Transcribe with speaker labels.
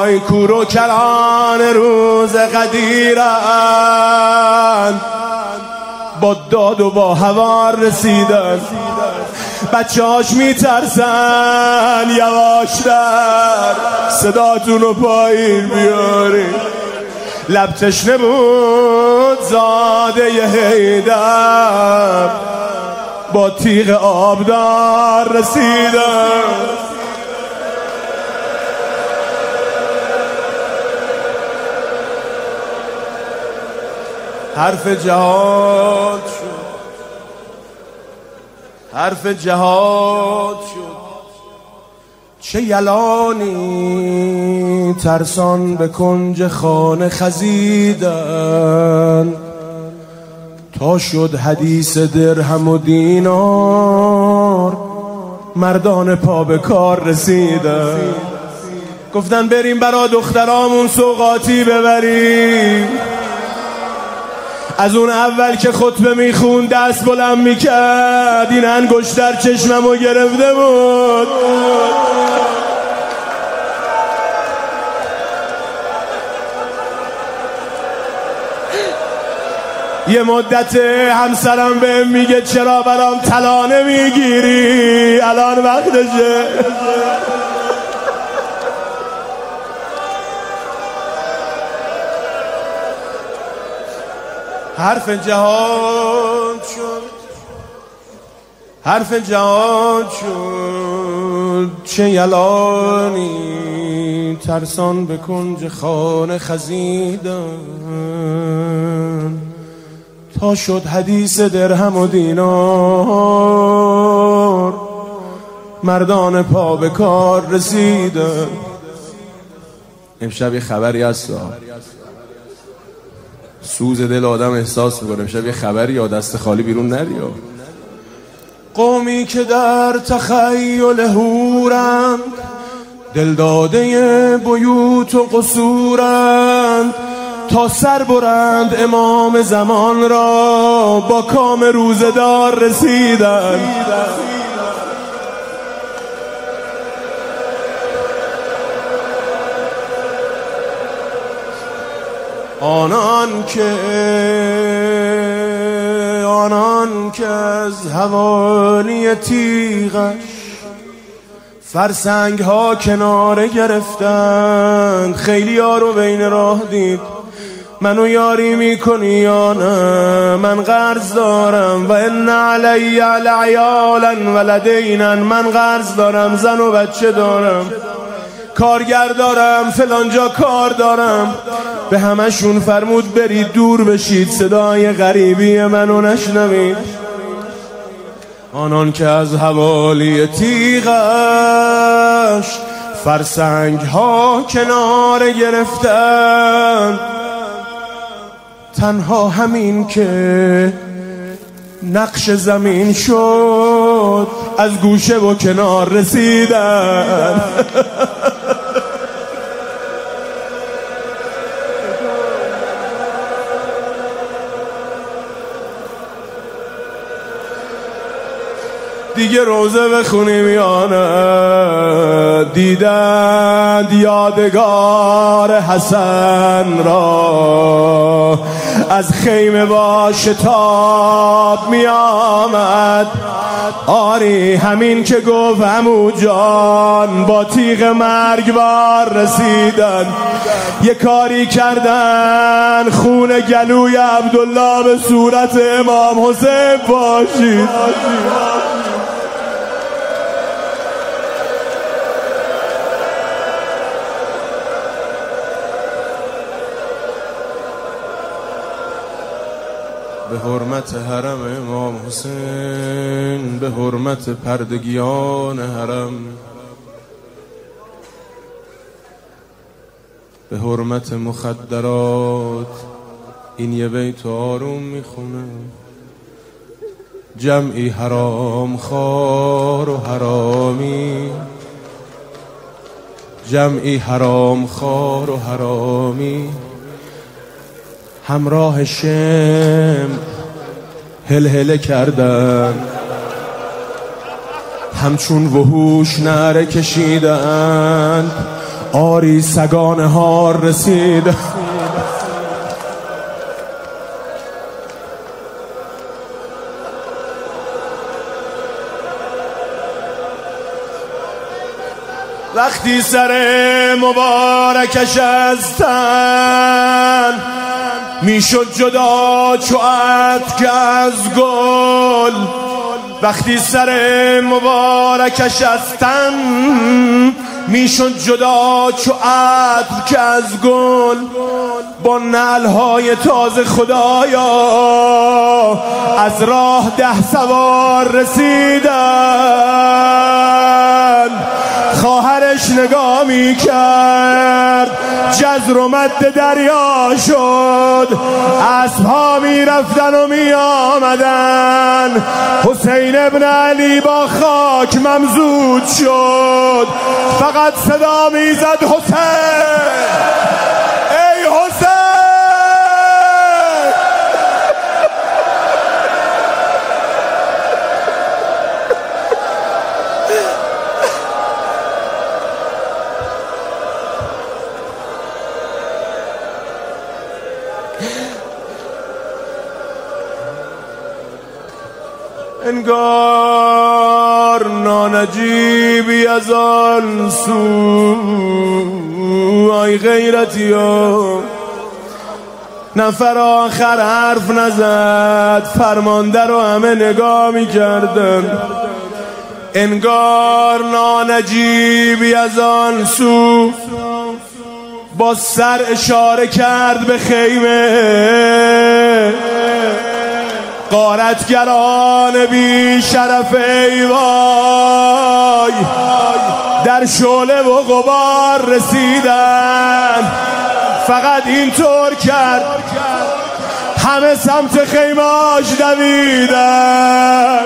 Speaker 1: وای کور و کران روز قدیرن، با داد و با هوار رسیدن. بچه‌هاش میترسن یواشتر صداتون رو پایین بیارین. لب تشنه بود زاده ی حیدر، با تیغ آبدار رسیدن. حرف جهاد شد، حرف جهاد شد. چه یلانی ترسان به کنج خانه خزیدن، تا شد حدیث درهم و دینار، مردان پا به کار رسیدن. گفتن بریم برا دخترامون سوغاتی ببریم. از اون اول که خطبه میخون دست بلند میکرد، این انگشتر چشممو گرفته بود. یه مدت همسرم بهم میگه چرا برام طلا نمیگیری، الان وقتشه. حرف جهاد شد، حرف جهاد شد. چه یلانی ترسان به کنج خانه خزیدن، تا شد حدیث درهم و دینار، مردان پا به کار رسیدن. امشب یه خبری هست، سوز دل آدم احساس میکنه. امشب یه خبری یا دست خالی بیرون نری. قومی که در تخیل هورند، دل داده بیوت و قصورند، تا سر برند امام زمان را، با کام روزدار رسیدند. آنان که از حوالی تیغش فرسنگ ها کناره گرفتند، خیلی ها رو بین راه دید. منو یاری میکنی یا نه؟ من قرض دارم و ان علی لعیالا ولدینا، من قرض دارم، زن و بچه دارم، کارگر دارم، فلانجا کار دارم. به همشون فرمود برید دور بشید، صدای غریبی منو نشنوید. آنان که از حوالی تیغش فرسنگ ها کنار گرفتن، تنها همین که نقش زمین شد، از گوشه و کنار رسیدن. دیگه روزه بخونیم یا نه؟ دیدند یادگار حسن را، از خیمه با شتاب می آمد. آری همین که گفت عمو جان، با تیغ مرگبار رسیدن. یه کاری کردن خون گلوی عبدالله به صورت امام حسین باشید. به حرمت حرم امام حسین، به حرمت پردگیان حرم، به حرمت مخدرات، این یه بیت آروم میخونه. جمعی حرام خوار و حرامی، جمعی حرام خوار و حرامی، همراه شم هلهله کردن، همچون وحوش نعره کشیدن. آری سگان هار رسید. وقتی سر مبارکش از تن میشد جدا چو عطر از گل، وقتی سر مبارکش از تن میشد جدا چو عطر از گل، با نعلهای تازه خدایا از راه 10 سوار رسیدن. خواهرش نگاه می کرد جزر و مد دریا شد، اسبها می رفتن و می آمدن. حسین ابن علی با خاک ممزود شد، فقط صدا می زد حسین، ای حسین. انگار نانجیبی از آن سو، آی غیرتی ها. نفر آخر حرف نزد، فرمانده رو همه نگاه می کردن. انگار نانجیبی از آن سو، با سر اشاره کرد به خیمه. غارتگران بی شرف ای وای، در شعله و غبار رسیدن. فقط اینطور کرد همه سمت خیمه‌اش دویدن.